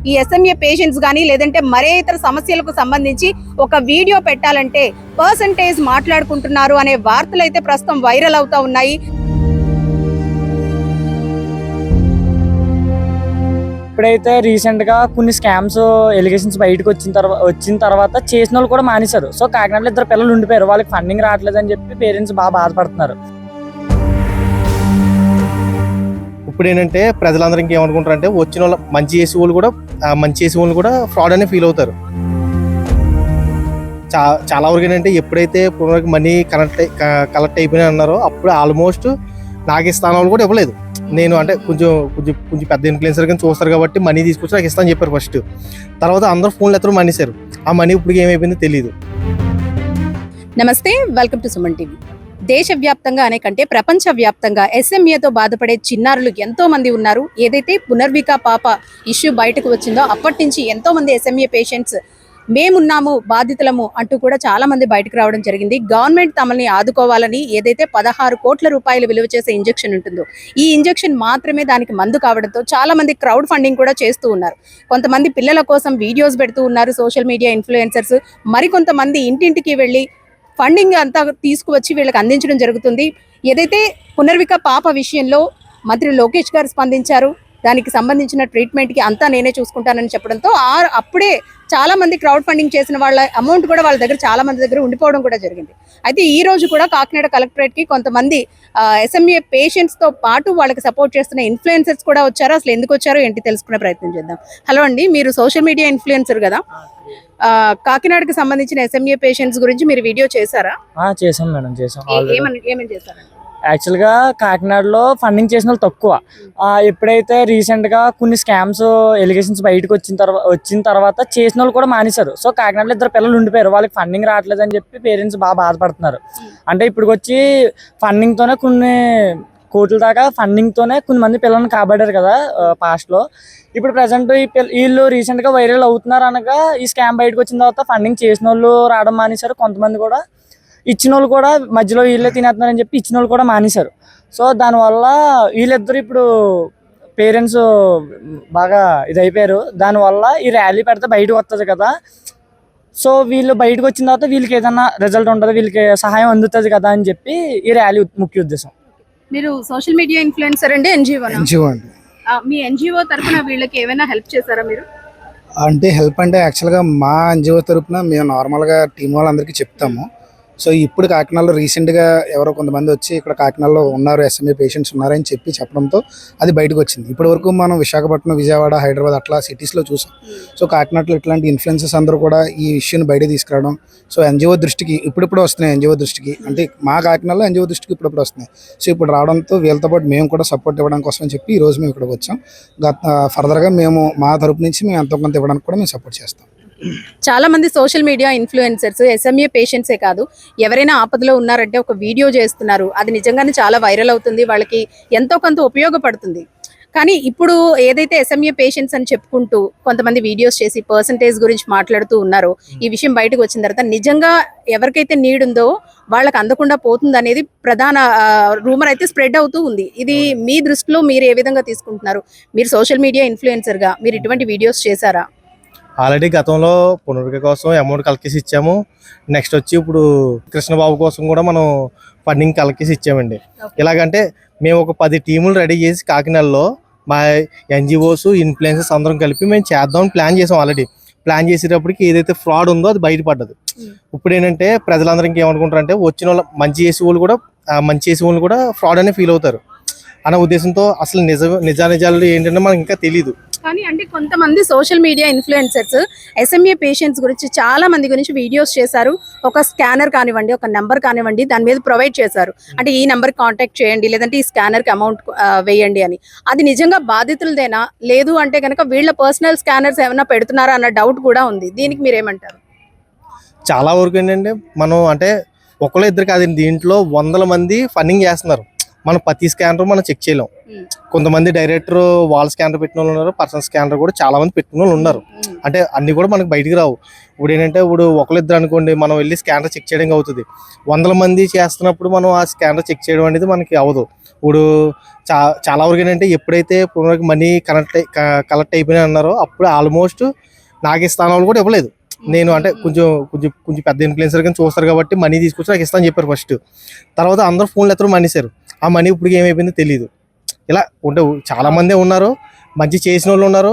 ఈ SMA patients కానీ లేదంటే మరే ఇతర సమస్యలకు సంబంధించి ఒక వీడియో పెట్టాలంటే పర్సంటేజ్ మాట్లాడుకుంటున్నారు అనే వార్తలు అయితే ప్రస్తుతం వైరల్ అవుతా ఉన్నాయి. ఇప్పుడైతే రీసెంట్ గా కొన్ని స్కామ్స్ ఎలిగేషన్స్ బయటకు వచ్చిన తర్వాత చేసిన వాళ్ళు కూడా మానేశారు. సో కాకినాడలో 2 పిల్లలు ఉండిపోయారు, వాళ్ళకి ఫండింగ్ రావట్లేదని చెప్పి పేరెంట్స్ బాగా బాధపడుతున్నారు. ఇప్పుడు ఏంటంటే ప్రజలందరూ ఇంకేమనుకుంటారు అంటే వచ్చిన వాళ్ళు మంచి చేసే వాళ్ళు కూడా ఫ్రాడ్ అనే ఫీల్ అవుతారు. చాలా వరకు ఏంటంటే ఎప్పుడైతే మనీ కలెక్ట్ అయిపోయినా అన్నారో అప్పుడు ఆల్మోస్ట్ నాకు ఇస్తాను వాళ్ళు కూడా ఇవ్వలేదు. నేను అంటే కొంచెం పెద్ద ఇన్ఫ్లుయెన్సర్ కానీ చూస్తారు కాబట్టి మనీ తీసుకొచ్చి నాకు ఇస్తాను చెప్పారు ఫస్ట్. తర్వాత అందరూ ఫోన్లు ఎత్తడం మానేశారు. ఆ మనీ ఇప్పుడు ఏమైపోయిందో తెలియదు. నమస్తే, వెల్కమ్ టు సుమన్ టీవీ. దేశవ్యాప్తంగా అనే కంటే ప్రపంచ వ్యాప్తంగా ఎస్ఎంఏతో బాధపడే చిన్నారులు ఎంతో మంది ఉన్నారు. ఏదైతే పునర్విక పాప ఇష్యూ బయటకు వచ్చిందో అప్పటి నుంచి ఎంతో మంది ఎస్ఎంఏ పేషెంట్స్ మేమున్నాము బాధితులము అంటూ కూడా చాలా మంది బయటకు రావడం జరిగింది. గవర్నమెంట్ తమల్ని ఆదుకోవాలని ఏదైతే 16 కోట్ల రూపాయలు విలువ చేసే ఇంజెక్షన్ ఉంటుందో ఈ ఇంజెక్షన్ మాత్రమే దానికి మందు కావడంతో చాలా మంది క్రౌడ్ ఫండింగ్ కూడా చేస్తూ ఉన్నారు. కొంతమంది పిల్లల కోసం వీడియోస్ పెడుతూ ఉన్నారు సోషల్ మీడియా ఇన్ఫ్లుయెన్సర్స్. మరికొంతమంది ఇంటింటికి వెళ్ళి ఫండింగ్ అంతా తీసుకువచ్చి వీళ్ళకి అందించడం జరుగుతుంది. ఏదైతే పునర్విక పాప విషయంలో మంత్రి లోకేష్ గారు స్పందించారు. దానికి సంబంధించిన ట్రీట్మెంట్కి అంతా నేనే చూసుకుంటానని చెప్పడంతో అప్పుడే చాలా మంది క్రౌడ్ ఫండింగ్ చేసిన వాళ్ళ అమౌంట్ కూడా వాళ్ళ దగ్గర చాలా మంది దగ్గర ఉండిపోవడం కూడా జరిగింది. అయితే ఈ రోజు కూడా కాకినాడ కలెక్టరేట్కి కొంతమంది ఎస్ఎంఏ పేషెంట్స్తో పాటు వాళ్ళకి సపోర్ట్ చేస్తున్న ఇన్ఫ్లుయెన్సర్స్ కూడా వచ్చారు. అసలు ఎందుకు వచ్చారో ఏంటి తెలుసుకునే ప్రయత్నం చేద్దాం. హలో అండి, మీరు సోషల్ మీడియా ఇన్ఫ్లుయెన్సర్ కదా, కాకినాడకి సంబంధించిన ఎస్ఎంఏ పేషెంట్స్ గురించి మీరు వీడియో చేశారా? చేసాం మేడం, చేసాం. ఏమని చేశారండి? యాక్చువల్గా కాకినాడలో ఫండింగ్ చేసిన వాళ్ళు తక్కువ. ఎప్పుడైతే రీసెంట్గా కొన్ని స్కామ్స్ ఎలిగేషన్స్ బయటకు వచ్చిన తర్వాత చేసిన వాళ్ళు కూడా మానేశారు. సో కాకినాడలో 2 పిల్లలు ఉండిపోయారు, వాళ్ళకి ఫండింగ్ రావట్లేదని చెప్పి పేరెంట్స్ బాగా బాధపడుతున్నారు. అంటే ఇప్పుడు వచ్చి ఫండింగ్తోనే కొన్ని కోట్ల దాకా ఫండింగ్తోనే కొన్ని మంది పిల్లల్ని కాబట్టారు కదా పాస్ట్లో. ఇప్పుడు ప్రజెంట్ వీళ్ళు రీసెంట్గా వైరల్ అవుతున్నారు అనగా ఈ స్కామ్ బయటకు వచ్చిన తర్వాత ఫండింగ్ చేసిన వాళ్ళు రావడం మానేశారు. కొంతమంది కూడా ఇచ్చిన వాళ్ళు కూడా మధ్యలో వీళ్ళే తినేస్తున్నారని చెప్పి ఇచ్చిన వాళ్ళు కూడా మానేశారు. సో దానివల్ల వీళ్ళిద్దరు ఇప్పుడు పేరెంట్స్ బాగా ఇది అయిపోయారు. దానివల్ల ఈ ర్యాలీ పెడితే బయటకు వస్తుంది కదా, సో వీళ్ళు బయటకు వచ్చిన తర్వాత వీళ్ళకి ఏదైనా రిజల్ట్ ఉంటుంది, వీళ్ళకి సహాయం అందుతుంది కదా అని చెప్పి ఈ ర్యాలీ ముఖ్య ఉద్దేశం. మీరు సోషల్ మీడియా ఇన్ఫ్లుయెన్సర్ అండి, ఎన్జిఓ అండి. మీ ఎన్జిఓ తరఫున వీళ్ళకి ఏమైనా హెల్ప్ చేశారా మీరు? అంటే హెల్ప్ అంటే యాక్చువల్గా మా ఎన్జిఓ తరఫున మేము నార్మల్గా టీం వాళ్ళందరికీ చెప్తాము. సో ఇప్పుడు కాకినాడలో రీసెంట్గా ఎవరో కొంతమంది వచ్చి ఇక్కడ కాకినాడలో ఉన్నారు, ఎస్ఎంఏ పేషెంట్స్ ఉన్నారని చెప్పడంతో అది బయటకు వచ్చింది. ఇప్పటి వరకు మనం విశాఖపట్నం, విజయవాడ, హైదరాబాద్ అట్లా సిటీస్లో చూసాం. సో కాకినాడలో ఇట్లాంటి ఇన్ఫ్లుయెన్సర్స్ అందరూ కూడా ఈ ఇష్యూని బయట తీసుకురావడం, సో ఎన్జిఓ దృష్టికి ఇప్పుడిప్పుడు వస్తున్నాయి. ఎన్జిఓ దృష్టికి అంటే మా కాకినాడలో ఎన్జిఓ దృష్టికి ఇప్పుడిప్పుడు వస్తున్నాయి. సో ఇప్పుడు రావడంతో వీళ్ళతో పాటు మేము కూడా సపోర్ట్ ఇవ్వడం కోసం అని చెప్పి ఈరోజు మేము ఇక్కడికి వచ్చాం. ఫర్దర్గా మేము మా తరపు నుంచి మేము ఎంతో కొంత ఇవ్వడానికి కూడా మేము సపోర్ట్ చేస్తాం. చాలా మంది సోషల్ మీడియా ఇన్ఫ్లుయెన్సర్స్ ఎస్ఎంఏ పేషెంట్సే కాదు, ఎవరైనా ఆపదలో ఉన్నారంటే ఒక వీడియో చేస్తున్నారు. అది నిజంగానే చాలా వైరల్ అవుతుంది, వాళ్ళకి ఎంతో కొంత ఉపయోగపడుతుంది. కానీ ఇప్పుడు ఏదైతే ఎస్ఎంఏ పేషెంట్స్ అని చెప్పుకుంటూ కొంతమంది వీడియోస్ చేసి పర్సంటేజ్ గురించి మాట్లాడుతూ ఉన్నారో ఈ విషయం బయటకు వచ్చిన తర్వాత నిజంగా ఎవరికైతే నీడ్ ఉందో వాళ్ళకి అందకుండా పోతుంది అనేది ప్రధాన రూమర్ అయితే స్ప్రెడ్ అవుతూ ఉంది. ఇది మీ దృష్టిలో మీరు ఏ విధంగా తీసుకుంటున్నారు? మీరు సోషల్ మీడియా ఇన్ఫ్లుయెన్సర్గా మీరు ఇటువంటి వీడియోస్ చేశారా? ఆల్రెడీ గతంలో పునర్విక కోసం అమౌంట్ కలెక్ట్ చేసి ఇచ్చాము. నెక్స్ట్ వచ్చి ఇప్పుడు కృష్ణబాబు కోసం కూడా మనం ఫండింగ్ కలెక్ట్ చేసి ఇచ్చామండి. ఎలాగంటే మేము ఒక 10 టీములు రెడీ చేసి కాకినాడలో మా ఎన్జిఓస్, ఇన్ఫ్లుయెన్సర్స్ అందరం కలిపి మేము చేద్దామని ప్లాన్ చేసాం. ఆల్రెడీ ప్లాన్ చేసేటప్పటికి ఏదైతే ఫ్రాడ్ ఉందో అది బయటపడ్డది. ఇప్పుడు ఏంటంటే ప్రజలందరూ ఇంకేమనుకుంటారు అంటే వచ్చిన వాళ్ళు మంచి చేసే వాళ్ళు కూడా ఫ్రాడ్ అనే ఫీల్ అవుతారు అనే ఉద్దేశంతో అసలు నిజాలు ఏంటంటే మనకి ఇంకా తెలియదు. కానీ అంటే కొంతమంది social media influencers SMA patients గురించి చాలా మంది గురించి వీడియోస్ చేశారు. ఒక స్కానర్ కానివ్వండి, ఒక నెంబర్ కానివ్వండి, దాని మీద ప్రొవైడ్ చేశారు. అంటే ఈ నెంబర్ కాంటాక్ట్ చేయండి, లేదంటే ఈ స్కానర్కి అమౌంట్ వేయండి అని. అది నిజంగా బాధితులదేనా, లేదు అంటే కనుక వీళ్ళ పర్సనల్ స్కానర్స్ ఏమైనా పెడుతున్నారా అన్న డౌట్ కూడా ఉంది. దీనికి మీరేమంటారు? చాలా వరకు ఏంటంటే మనం అంటే ఒకళ్ళు ఇద్దరు కాదండి, దీంట్లో 100 మంది ఫండింగ్ చేస్తున్నారు. మనం ప్రతి స్కానర్ మనం చెక్ చేయలేం. కొంతమంది డైరెక్టర్ వాల్ స్కానర్ పెట్టిన వాళ్ళు ఉన్నారు, పర్సనల్ స్కానర్ కూడా చాలా మంది పెట్టిన వాళ్ళు ఉన్నారు. అంటే అన్ని కూడా మనకు బయటికి రావు. ఇప్పుడు ఏంటంటే ఒకళ్ళిద్దరు అనుకోండి, మనం వెళ్ళి స్కానర్ చెక్ చేయడం అవుతుంది. 100 మంది చేస్తున్నప్పుడు మనం ఆ స్కానర్ చెక్ చేయడం అనేది మనకి అవ్వదు. ఇప్పుడు చాలా వరకు ఏంటంటే ఎప్పుడైతే పునరుకి మనీ కలెక్ట్ అయిపోయినా అన్నారో అప్పుడు ఆల్మోస్ట్ నాకు ఇస్తాను వాళ్ళు కూడా ఇవ్వలేదు. నేను అంటే కొంచెం కొంచెం కొంచెం పెద్ద ఇన్ఫ్లుయెన్సర్ కానీ చూస్తారు కాబట్టి మనీ తీసుకొచ్చి నాకు ఇస్తాను చెప్పారు ఫస్ట్. తర్వాత అందరూ ఫోన్లు ఎత్తడం మనిసారు. ఆ మనీ ఇప్పుడు ఏమైపోయిందో తెలియదు. ఇలా ఉంటే చాలా మందే ఉన్నారు, మంచి చేసిన వాళ్ళు ఉన్నారు,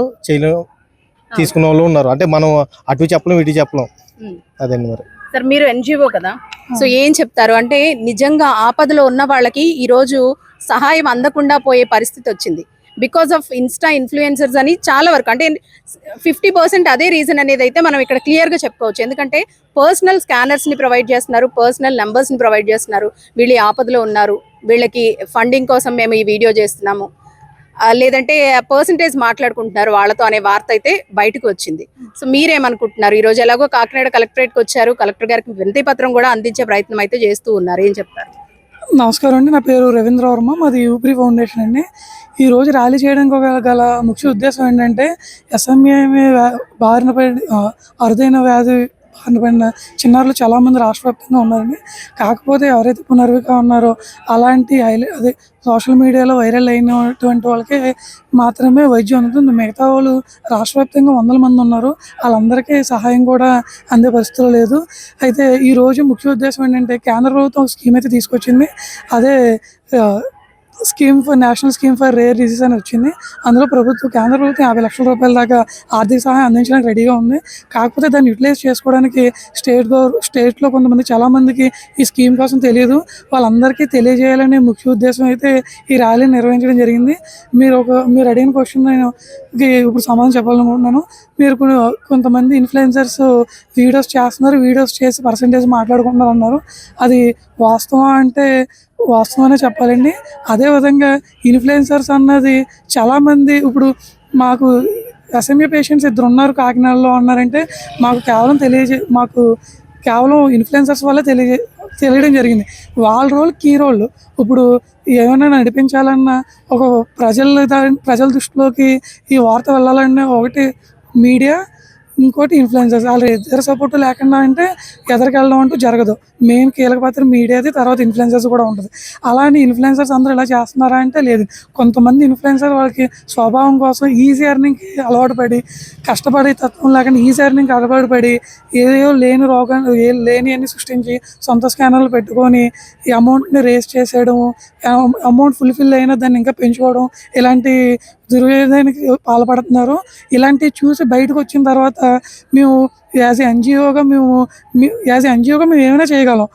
తీసుకున్న వాళ్ళు ఉన్నారు. అంటే మనం అటు చెప్పలేం ఇటు చెప్పలేం. అదండి మరి. సార్ మీరు ఎన్జిఓ కదా, సో ఏం చెప్తారు అంటే నిజంగా ఆపదలో ఉన్న వాళ్ళకి ఈ రోజు సహాయం అందకుండా పోయే పరిస్థితి వచ్చింది బికాస్ ఆఫ్ ఇన్స్టా ఇన్ఫ్లుయెన్సర్స్ అని చాలా వరకు, అంటే 50% అదే రీజన్ అనేది అయితే మనం ఇక్కడ క్లియర్ గా చెప్పుకోవచ్చు. ఎందుకంటే పర్సనల్ స్కానర్స్ ని ప్రొవైడ్ చేస్తున్నారు, పర్సనల్ నెంబర్స్ ని ప్రొవైడ్ చేస్తున్నారు. వీళ్ళు ఈ ఆపదలో ఉన్నారు, వీళ్ళకి ఫండింగ్ కోసం మేము ఈ వీడియో చేస్తున్నాము, లేదంటే పర్సంటేజ్ మాట్లాడుకుంటున్నారు వాళ్ళతో అనే వార్త అయితే బయటకు వచ్చింది. సో మీరేమనుకుంటున్నారు? ఈ రోజు ఎలాగో కాకినాడ కలెక్టరేట్కి వచ్చారు, కలెక్టర్ గారికి వినతి పత్రం కూడా అందించే ప్రయత్నం అయితే చేస్తూ ఉన్నారు, ఏం చెప్తారు? నమస్కారం అండి, నా పేరు రవీంద్ర వర్మ, మాది యూప్రీ ఫౌండేషన్ అండి. ఈరోజు ర్యాలీ చేయడానికి గల ముఖ్య ఉద్దేశం ఏంటంటే ఎస్ఎంఏ బారిన పడి అరుదైన వ్యాధి బారిన పడిన చిన్నారులు చాలామంది రాష్ట్ర వ్యాప్తంగా ఉన్నారండి. కాకపోతే ఎవరైతే పునర్విక ఉన్నారో అలాంటి అదే సోషల్ మీడియాలో వైరల్ అయినటువంటి వాళ్ళకి మాత్రమే వైద్యం అందుతుంది. మిగతా వాళ్ళు రాష్ట్ర వ్యాప్తంగా 100 మంది ఉన్నారు, వాళ్ళందరికీ సహాయం కూడా అందే పరిస్థితులు లేదు. అయితే ఈరోజు ముఖ్య ఉద్దేశం ఏంటంటే కేంద్ర ప్రభుత్వం ఒక స్కీమ్ అయితే తీసుకొచ్చింది. అదే national scheme for rare disease అని వచ్చింది. అందులో కేంద్ర ప్రభుత్వం 50 లక్షల రూపాయల దాకా ఆర్థిక సహాయం అందించడానికి రెడీగా ఉంది. కాకపోతే దాన్ని యూటిలైజ్ చేసుకోవడానికి స్టేట్లో కొంతమంది చాలామందికి ఈ స్కీమ్ కోసం తెలియదు. వాళ్ళందరికీ తెలియజేయాలనే ముఖ్య ఉద్దేశం అయితే ఈ ర్యాలీ నిర్వహించడం జరిగింది. మీరు అడిగిన క్వశ్చన్ నేను ఇప్పుడు సమాధానం చెప్పాలనుకుంటున్నాను. మీరు కొంతమంది ఇన్ఫ్లుయెన్సర్స్ వీడియోస్ చేస్తున్నారు, వీడియోస్ చేసి పర్సంటేజ్ మాట్లాడుకుంటున్నారు అన్నారు. అది వాస్తవం అంటే వాస్తవమే చెప్పాలండి. అదేవిధంగా ఇన్ఫ్లుయెన్సర్స్ అన్నది చాలామంది ఇప్పుడు మాకు ఎస్ఎంఏ పేషెంట్స్ 2 ఉన్నారు కాకినాడలో ఉన్నారంటే మాకు కేవలం ఇన్ఫ్లుయెన్సర్స్ వల్ల తెలియడం జరిగింది. వాళ్ళ రోల్ కీ రోల్. ఇప్పుడు ఏమైనా నడిపించాలన్నా ఒక ప్రజల దృష్టిలోకి ఈ వార్త వెళ్ళాలన్నా ఒకటి మీడియా, ఇంకోటి ఇన్ఫ్లుయెన్సర్స్. వాళ్ళు ఇద్దరు సపోర్ట్ లేకుండా అంటే ఎదరికెళ్ళడం అంటూ జరగదు. మెయిన్ కీలక పాత్ర మీడియాది, తర్వాత ఇన్ఫ్లుయెన్సర్స్ కూడా ఉంటుంది. అలానే ఇన్ఫ్లుయెన్సర్స్ అందరూ ఇలా చేస్తున్నారా అంటే లేదు. కొంతమంది ఇన్ఫ్లుయెన్సర్ వాళ్ళకి స్వభావం కోసం ఈజీ ఎర్నింగ్కి అలవాటు పడి, కష్టపడే తత్వం లేకుండా ఈజీ ఎర్నింగ్కి అలవాటు పడి ఏదో లేని అన్ని సృష్టించి సొంత స్కానర్లు పెట్టుకొని ఈ అమౌంట్ని రేస్ చేసేయడము, అమౌంట్ ఫుల్ఫిల్ అయినా దాన్ని ఇంకా పెంచుకోవడం, ఇలాంటి దుర్వ్యయానికి పాల్పడుతున్నారు. ఇలాంటివి చూసి బయటకు వచ్చిన తర్వాత మేము యాజ్ ఎన్జిఓగా మేము ఏమైనా చేయగలం,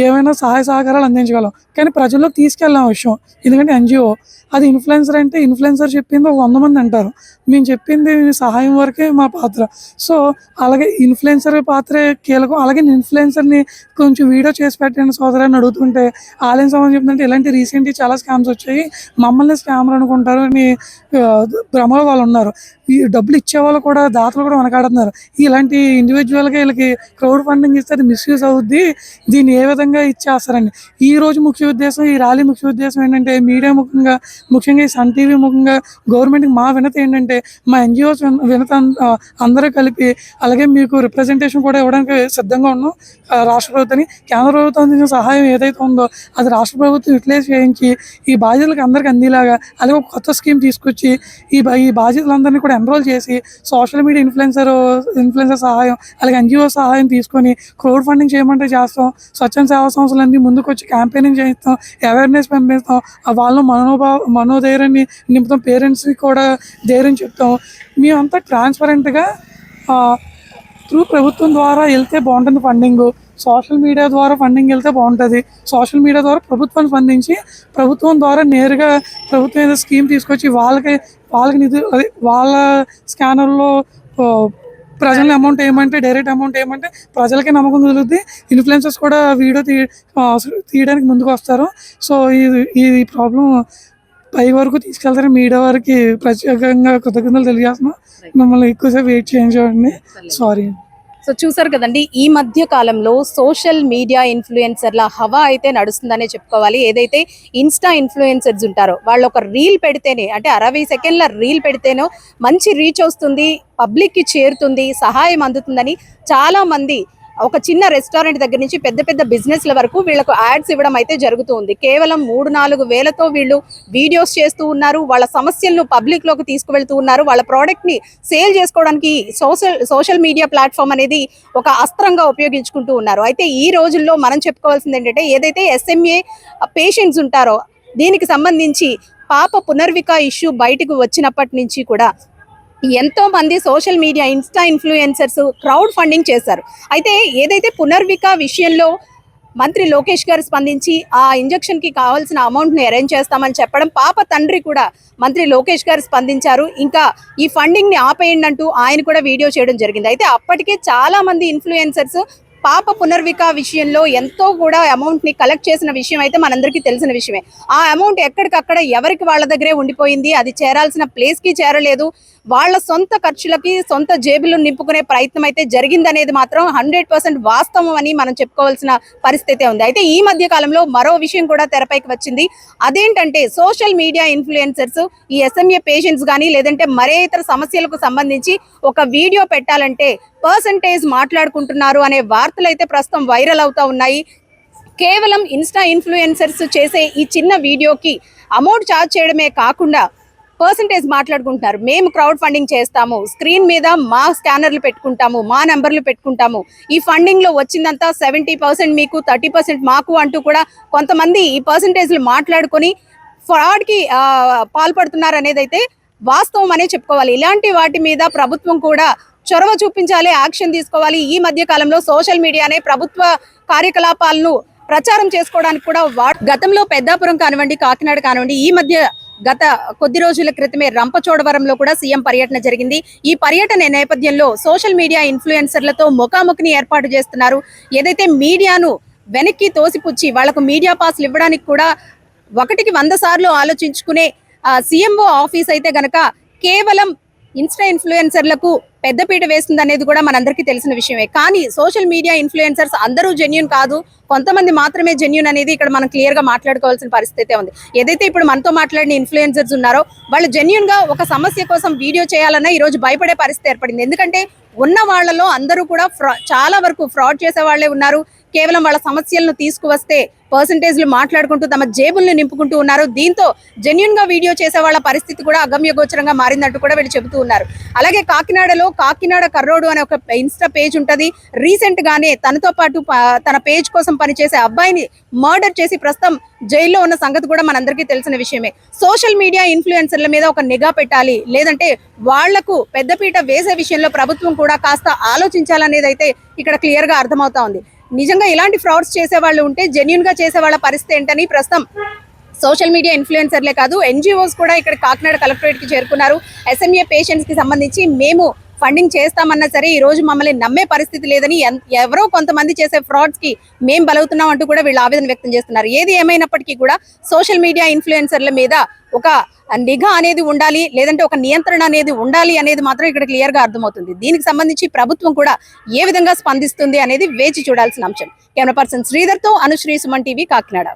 ఏమైనా సహాయ సహకారాలు అందించగలం. కానీ ప్రజల్లోకి తీసుకెళ్ళాం విషయం. ఎందుకంటే ఎన్జిఓ అది ఇన్ఫ్లుయెన్సర్ అంటే ఇన్ఫ్లుయెన్సర్ చెప్పింది 100 మంది అంటారు, మేము చెప్పింది సహాయం వరకే మా పాత్ర. సో అలాగే ఇన్ఫ్లుయెన్సర్ పాత్రే కీలకం. అలాగే ఇన్ఫ్లుయెన్సర్ని కొంచెం వీడియో చేసి పెట్టండి సోదరాన్ని అడుగుతుంటే ఆలయం సమాజం చెప్తుంటే ఇలాంటి రీసెంట్గా చాలా స్కామ్స్ వచ్చాయి, మమ్మల్ని స్కామర్ అనుకుంటారు అని భ్రమలో వాళ్ళు ఉన్నారు. ఈ డబ్బులు ఇచ్చేవాళ్ళు కూడా, దాతలు కూడా వెనకాడుతున్నారు. ఇలాంటి ఇండివిజువల్గా వీళ్ళకి క్రౌడ్ ఫండింగ్ ఇస్తే అది మిస్యూజ్ అవుద్ది, దీన్ని ఏ విధంగా ఇచ్చేస్తారండి. ఈ రోజు ఈ ర్యాలీ ముఖ్య ఉద్దేశం ఏంటంటే మీడియా ముఖ్యంగా ఈ సన్ టీవీ ముఖ్యంగా గవర్నమెంట్కి మా వినతి ఏంటంటే, మా ఎన్జిఓస్ వినతి అందరూ కలిపి అలాగే మీకు రిప్రజెంటేషన్ కూడా ఇవ్వడానికి సిద్ధంగా ఉన్నాం. రాష్ట్ర ప్రభుత్వాన్ని, కేంద్ర ప్రభుత్వం అందించిన సహాయం ఏదైతే ఉందో అది రాష్ట్ర ప్రభుత్వం యూటిలైజ్ చేయించి ఈ బాధ్యతలకు అందరికీ అందేలాగా అలాగే ఒక కొత్త స్కీమ్ తీసుకొచ్చి ఈ బాధ్యతలందరినీ కూడా ఎన్రోల్ చేసి సోషల్ మీడియా ఇన్ఫ్లుయెన్సర్ సహాయం అలాగే ఎన్జిఓ సహాయం తీసుకొని క్రౌడ్ ఫండింగ్ చేయమంటే చేస్తాం. స్వచ్ఛంద సేవా సంస్థలన్నీ ముందుకు వచ్చి క్యాంపెయినింగ్ చేయిస్తాం, అవేర్నెస్ పంపిస్తాం, వాళ్ళ మనోధైర్యాన్ని నింపుతాం, పేరెంట్స్కి కూడా ధైర్యం చెప్తాం. మేమంతా ట్రాన్స్పరెంట్గా త్రూ ప్రభుత్వం ద్వారా వెళ్తే బాగుంటుంది ఫండింగ్, సోషల్ మీడియా ద్వారా ఫండింగ్ వెళ్తే బాగుంటుంది. సోషల్ మీడియా ద్వారా ప్రభుత్వాన్ని స్పందించి ప్రభుత్వం ద్వారా నేరుగా ప్రభుత్వం ఏదో స్కీమ్ తీసుకొచ్చి వాళ్ళకి వాళ్ళ స్కానర్లో ప్రజల్ని అమౌంట్ ఏమంటే డైరెక్ట్ అమౌంట్ ఏమంటే ప్రజలకే నమ్మకం కుదురుద్ది. ఇన్ఫ్లుయెన్సర్స్ కూడా వీడియో తీయడానికి ముందుకు వస్తారు. సో ఈ ప్రాబ్లం పై వరకు తీసుకెళ్తారని మీడియా వారికి ప్రత్యేకంగా కృతజ్ఞతలు తెలియజేస్తున్నాం. మిమ్మల్ని ఎక్కువసేపు వెయిట్ చేయించండి, సారీ. సో చూసారు కదండి, ఈ మధ్య కాలంలో సోషల్ మీడియా ఇన్ఫ్లుయెన్సర్ల హవా అయితే నడుస్తుందనే చెప్పుకోవాలి. ఏదైతే ఇన్స్టా ఇన్ఫ్లుయెన్సర్స్ ఉంటారో వాళ్ళు ఒక రీల్ పెడితేనే, అంటే 60 సెకండ్ల రీల్ పెడితేనో మంచి రీచ్ వస్తుంది, పబ్లిక్కి చేరుతుంది, సహాయం అందుతుందని చాలా మంది ఒక చిన్న రెస్టారెంట్ దగ్గర నుంచి పెద్ద పెద్ద బిజినెస్ల వరకు వీళ్ళకు యాడ్స్ ఇవ్వడం అయితే జరుగుతూ ఉంది. కేవలం 3-4 వేలతో వీళ్ళు వీడియోస్ చేస్తూ ఉన్నారు. వాళ్ళ సమస్యలను పబ్లిక్ లోకి తీసుకువెళ్తూ ఉన్నారు. వాళ్ళ ప్రోడక్ట్ ని సేల్ చేసుకోవడానికి సోషల్ మీడియా ప్లాట్ఫామ్ అనేది ఒక అస్త్రంగా ఉపయోగించుకుంటూ ఉన్నారు. అయితే ఈ రోజుల్లో మనం చెప్పుకోవాల్సింది ఏంటంటే, ఏదైతే ఎస్ఎంఏ పేషెంట్స్ ఉంటారో దీనికి సంబంధించి పాప పునర్విక ఇష్యూ బయటకు వచ్చినప్పటి నుంచి కూడా ఎంతో మంది social media Insta influencers crowd funding చేశారు. అయితే ఏదైతే పునర్విక విషయంలో మంత్రి లోకేష్ గారు స్పందించి ఆ ఇంజెక్షన్ కి కావాల్సిన అమౌంట్ ని అరేంజ్ చేస్తామని చెప్పడం, పాప తండ్రి కూడా మంత్రి లోకేష్ గారు స్పందించారు. ఇంకా ఈ ఫండింగ్ ని ఆపేయండి అంటూ ఆయన కూడా వీడియో చేయడం జరిగింది. అయితే అప్పటికే చాలా మంది ఇన్ఫ్లుయెన్సర్స్ పాప పునర్విక విషయంలో ఎంతో కూడా అమౌంట్ ని కలెక్ట్ చేసిన విషయం అయితే మనందరికీ తెలిసిన విషయమే. ఆ అమౌంట్ ఎక్కడికక్కడ ఎవరికి వాళ్ళ దగ్గరే ఉండిపోయింది. అది చేరాల్సిన ప్లేస్ కి చేరలేదు. వాళ్ళ సొంత ఖర్చులకి సొంత జేబులు నింపుకునే ప్రయత్నం అయితే జరిగిందనేది మాత్రం 100% వాస్తవం అని మనం చెప్పుకోవాల్సిన పరిస్థితి ఉంది. అయితే ఈ మధ్య కాలంలో మరో విషయం కూడా తెరపైకి వచ్చింది. అదేంటంటే, సోషల్ మీడియా ఇన్ఫ్లుయెన్సర్స్ ఈ ఎస్ఎంఏ పేషెంట్స్ కానీ లేదంటే మరే ఇతర సమస్యలకు సంబంధించి ఒక వీడియో పెట్టాలంటే పర్సంటేజ్ మాట్లాడుకుంటున్నారు అనే వార్తలు అయితే ప్రస్తుతం వైరల్ అవుతా ఉన్నాయి. కేవలం ఇన్స్టా ఇన్ఫ్లుయెన్సర్స్ చేసే ఈ చిన్న వీడియోకి అమౌంట్ ఛార్జ్ చేయడమే కాకుండా పర్సంటేజ్ మాట్లాడుకుంటున్నారు. మేము క్రౌడ్ ఫండింగ్ చేస్తాము, స్క్రీన్ మీద మా స్కానర్లు పెట్టుకుంటాము, మా నెంబర్లు పెట్టుకుంటాము, ఈ ఫండింగ్ లో వచ్చిందంతా 70% మీకు 30% మాకు అంటూ కూడా కొంతమంది ఈ పర్సంటేజ్లు మాట్లాడుకొని ఫ్రాడ్ కి పాల్పడుతున్నారు అనేది అయితే వాస్తవం అనే చెప్పుకోవాలి. ఇలాంటి వాటి మీద ప్రభుత్వం కూడా చొరవ చూపించాలి, యాక్షన్ తీసుకోవాలి. ఈ మధ్య కాలంలో సోషల్ మీడియానే ప్రభుత్వ కార్యకలాపాలను ప్రచారం చేసుకోవడానికి కూడా గతంలో పెద్దాపురం కానివ్వండి, కాకినాడ కానివ్వండి, ఈ మధ్య గత కొద్ది రోజుల క్రితమే రంపచోడవరంలో కూడా సీఎం పర్యటన జరిగింది. ఈ పర్యటన నేపథ్యంలో సోషల్ మీడియా ఇన్ఫ్లుయెన్సర్లతో ముఖాముఖిని ఏర్పాటు చేస్తున్నారు. ఏదైతే మీడియాను వెనక్కి తోసిపుచ్చి వాళ్లకు మీడియా పాస్లు ఇవ్వడానికి కూడా 1కి 100 సార్లు ఆలోచించుకునే సీఎంఓ ఆఫీస్ అయితే గనక కేవలం ఇన్స్టా ఇన్ఫ్లుయెన్సర్లకు పెద్దపీట వేస్తుంది అనేది కూడా మనందరికీ తెలిసిన విషయమే. కానీ సోషల్ మీడియా ఇన్ఫ్లుయెన్సర్స్ అందరూ జెన్యూన్ కాదు, కొంతమంది మాత్రమే జెన్యూన్ అనేది ఇక్కడ మనం క్లియర్ గా మాట్లాడుకోవాల్సిన పరిస్థితి ఉంది. ఏదైతే ఇప్పుడు మనతో మాట్లాడిన ఇన్ఫ్లుయెన్సర్స్ ఉన్నారో వాళ్ళు జెన్యూన్ గా ఒక సమస్య కోసం వీడియో చేయాలన్నా ఈ రోజు భయపడే పరిస్థితి ఏర్పడింది. ఎందుకంటే ఉన్న వాళ్ళలో అందరూ కూడా చాలా వరకు ఫ్రాడ్ చేసే వాళ్లే ఉన్నారు. కేవలం వాళ్ళ సమస్యలను తీసుకువస్తే పర్సంటేజ్లు మాట్లాడుకుంటూ తమ జేబుల్ని నింపుకుంటూ ఉన్నారు. దీంతో జెన్యూన్ గా వీడియో చేసే వాళ్ళ పరిస్థితి కూడా అగమ్యగోచరంగా మారిందంటూ కూడా వీళ్ళు చెబుతూ ఉన్నారు. అలాగే కాకినాడలో కాకినాడ కర్రోడు అనే ఒక ఇన్స్టా పేజ్ ఉంటది. రీసెంట్ గానే తనతో పాటు తన పేజ్ కోసం పనిచేసే అబ్బాయిని మర్డర్ చేసి ప్రస్తుతం జైల్లో ఉన్న సంగతి కూడా మనందరికీ తెలిసిన విషయమే. సోషల్ మీడియా ఇన్ఫ్లుయెన్సర్ల మీద ఒక నిఘా పెట్టాలి, లేదంటే వాళ్లకు పెద్దపీట వేసే విషయంలో ప్రభుత్వం కూడా కాస్త ఆలోచించాలనేది అయితే ఇక్కడ క్లియర్ గా అర్థమవుతా ఉంది. నిజంగా ఇలాంటి ఫ్రాడ్స్ చేసే వాళ్ళు ఉంటే జెన్యూన్ గా చేసే వాళ్ళ పరిస్థితి ఏంటని ప్రస్తుతం సోషల్ మీడియా ఇన్ఫ్లుయెన్సర్లే కాదు, ఎన్జిఓస్ కూడా ఇక్కడ కాకినాడ కలెక్టరేట్ కి చేరుకున్నారు. ఎస్ఎంఏ పేషెంట్స్ కి సంబంధించి మేము ఫండింగ్ చేస్తామన్నా సరే ఈ రోజు మమ్మల్ని నమ్మే పరిస్థితి లేదని, ఎవరో కొంతమంది చేసే ఫ్రాడ్స్ కి మేం బలవుతున్నాం అంటూ కూడా వీళ్ళు ఆవేదన వ్యక్తం చేస్తున్నారు. ఏది ఏమైనప్పటికీ కూడా సోషల్ మీడియా ఇన్ఫ్లుయెన్సర్ల మీద ఒక నిఘా అనేది ఉండాలి, లేదంటే ఒక నియంత్రణ అనేది ఉండాలి అనేది మాత్రం ఇక్కడ క్లియర్ గా అర్థమవుతుంది. దీనికి సంబంధించి ప్రభుత్వం కూడా ఏ విధంగా స్పందిస్తుంది అనేది వేచి చూడాల్సిన అంశం. కెమెరా పర్సన్ శ్రీధర్ తో అనుశ్రీ, సుమన్ టీవీ, కాకినాడ.